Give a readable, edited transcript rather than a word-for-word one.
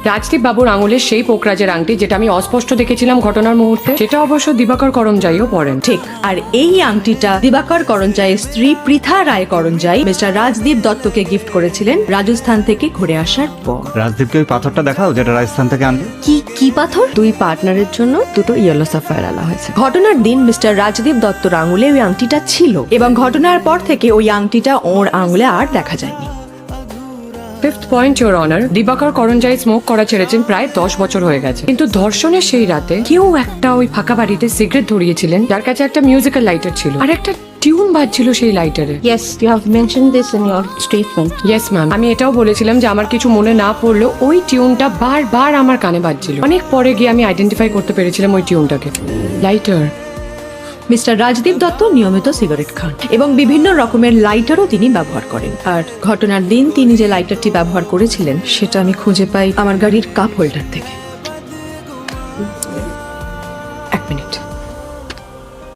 রাজদীপ বাবুর আঙুলের সেই পোকরাজের আংটি যেটা আমি অস্পষ্ট দেখেছিলাম ঘটনার মুহূর্তে, সেটা অবশ্য দিবাকর করঞ্জাইও পরেন। ঠিক। আর এই আংটিটা দিবাকর করঞ্জাইয়ের স্ত্রী পৃথা রায় করঞ্জাই মিস্টার রাজদীপ দত্তকে গিফট করেছিলেন রাজস্থান থেকে ঘুরে আসার পর। রাজদীপকে ওই পাথরটা দেখাও যেটা রাজস্থান থেকে আনলে। কি পাথর? 2 পার্টনারের জন্য 2টো ইয়েলো সাফায়ার আনা হয়েছে। ঘটনার দিন মিস্টার রাজদীপ দত্তর আঙুলে ওই আংটিটা ছিল এবং ঘটনার পর থেকে ওই আংটিটা ওর আঙুলে আর দেখা যায়নি। 5th point, your honour, Dibakar Karanjai smoke করা ছেড়েছেন প্রায় 10 বছর হয়ে গেছে, কিন্তু ধর্ষণের সেই রাতে কেউ একটা ওই ফাঁকা বাড়িতে সিগারেট ধরিয়েছিলেন, যার কাছে একটা মিউজিক্যাল লাইটার ছিল আর একটা টিউন বাজছিল সেই লাইটারে। Yes, you have mentioned this in your statement. Yes ma'am, আমি এটাও বলেছিলাম যে আমার কিছু মনে না পড়লেও ওই টিউনটা বারবার আমার কানে বাজছিল। অনেক পরে গিয়ে আমি আইডেন্টিফাই করতে পেরেছিলাম ওই টিউনটাকে। লাইটার। মিস্টার রাজদীপ দত্ত নিয়মিত সিগারেট খান এবং বিভিন্ন রকমের লাইটারও তিনি ব্যবহার করেন। আর ঘটনার দিন তিনি যে লাইটারটি ব্যবহার করেছিলেন সেটা আমি খুঁজে পাই আমার গাড়ির কাপ হোল্ডার থেকে। 1 মিনিট।